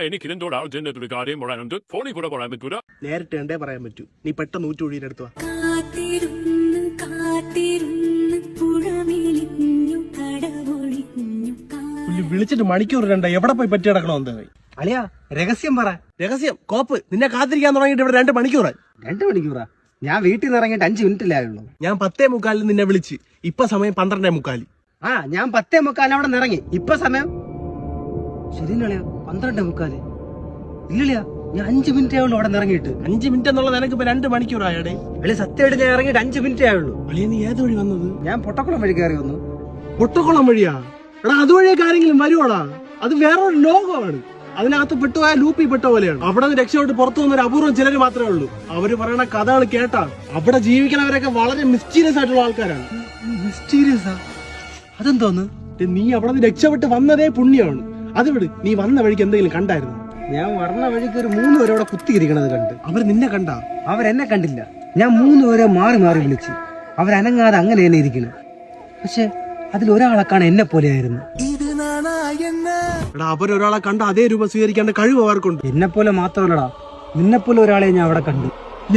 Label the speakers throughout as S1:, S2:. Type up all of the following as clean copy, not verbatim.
S1: എനിക്ക് ഇതിന്റെ അർജന്റ് ഒരു കാര്യം പറയാനുണ്ട്. ഫോണിൽ കൂടെ പറയാൻ പറ്റൂല.
S2: നേരിട്ട് കണ്ടേ പറയാൻ പറ്റൂ. നീ പെട്ടെന്ന് ഊറ്റൊഴിയിലെടുത്തു വിളിച്ചിട്ട് മണിക്കൂർ രണ്ട എവിടെ പോയി പറ്റി കിടക്കണോ?
S3: അളിയാ രഹസ്യം പറ.
S2: രഹസ്യം കോപ്പ് നിന്നെ കാത്തിരിക്കാൻ തുടങ്ങിയിട്ട് ഇവിടെ 2 മണിക്കൂറായി.
S3: 2 മണിക്കൂറാ? ഞാൻ വീട്ടിൽ നിന്ന് ഇറങ്ങിയിട്ട് 5 മിനിറ്റിലായുള്ളൂ.
S2: ഞാൻ 10:45 നിന്നെ വിളിച്ച്, ഇപ്പൊ സമയം 12:45.
S3: ആ ഞാൻ 10:45 അവിടെ ഇറങ്ങി. ഇപ്പൊ സമയം ശരിയല്ലളിയാ 12:45. ഇല്ലളിയാ ഞാൻ 5 മിനിറ്റേ ആയുള്ളൂ അവിടെ ഇറങ്ങിയിട്ട്.
S2: 5 മിനിറ്റ് എന്നുള്ളത് എനിക്ക് ഇപ്പൊ 2 മണിക്കൂറായടേ.
S3: അളി സത്യമായിട്ട് ഞാൻ ഇറങ്ങിയിട്ട് 5 മിനിറ്റേ ആയുള്ളൂ.
S2: അളിയ നീ ഏത് വഴി വന്നത്?
S3: ഞാൻ പൊട്ടക്കുളം വഴി കയറി വന്നു.
S2: പൊട്ടക്കുളം വഴിയാ? എടാ അതുവഴിയൊക്കെ ആരെങ്കിലും വരുവാടാ? അത് വേറൊരു ലോകമാണ്. അതിനകത്ത് പെട്ടുപോയ ലൂപ്പി പെട്ട പോലെയാണ്. അവിടെ നിന്ന് രക്ഷപ്പെട്ട് പുറത്തു വന്നൊരു അപൂർവം ചിലര് മാത്രമേ ഉള്ളൂ. അവര് പറയണ കഥകൾ കേട്ടാ അവിടെ ജീവിക്കണവരൊക്കെ വളരെ മിസ്റ്റീരിയസ് ആയിട്ടുള്ള ആൾക്കാരാണ്.
S3: മിസ്റ്റീരിയസാ? അതെന്തോന്ന്?
S2: നീ അവിടെ നിന്ന് രക്ഷപ്പെട്ട് വന്നതേ പുണ്യമാണ്. അത് വിട്, നീ വന്ന വഴിക്ക് എന്തെങ്കിലും കണ്ടായിരുന്നു?
S3: ഞാൻ വരണ വഴിക്ക് ഒരു 3 പേരെ അവിടെ കുത്തിയിരിക്കണത് കണ്ട്.
S2: അവർ നിന്നെ കണ്ടാ?
S3: അവരെന്നെ കണ്ടില്ല. ഞാൻ 3 പേരെ മാറി മാറി വിളിച്ച്. അവരനങ്ങാതെ അങ്ങനെ തന്നെ ഇരിക്കുന്നു. പക്ഷെ അതിലൊരാളെ കാണാൻ എന്നെ പോലെയായിരുന്നു.
S2: എടാ അവരൊരാളെ കണ്ട അതേ രൂപം സ്വീകരിക്കേണ്ട കഴിവ് അവർക്കുണ്ട്.
S3: എന്നെ പോലെ മാത്രമല്ലടാ, നിന്നെ പോലെ ഒരാളെ ഞാൻ അവിടെ കണ്ടു.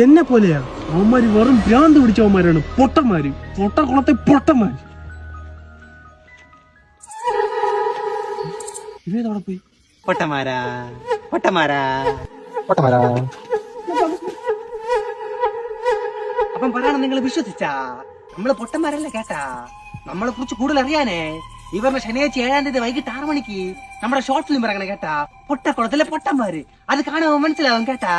S2: എന്നെ പോലെയാ? അവന്മാര് വെറും ഭ്രാന്ത് പിടിച്ചവന്മാരാണ്. പൊട്ടന്മാര്, പൊട്ടക്കുളത്തെ പൊട്ടന്മാര്. ഇവേതവിടെ പോയി?
S3: പൊട്ടന്മാരാ പൊട്ടന്മാരാ. അപ്പം പറയണം, നിങ്ങൾ വിശ്വസിച്ചാ? നമ്മള് പൊട്ടന്മാരല്ലേ കേട്ടാ? നമ്മളെ കുറിച്ച് കൂടുതൽ അറിയാനേ ഇവരുടെ ശനിയാഴ്ച 7-ാം തീയതി വൈകിട്ട് 6 മണിക്ക് നമ്മുടെ ഷോർട്ട് ഫിലിം ഇറങ്ങണം കേട്ടാ. പൊട്ടക്കുളത്തിലെ പൊട്ടന്മാര്. അത് കാണുമ്പോ മനസ്സിലാവും കേട്ടാ.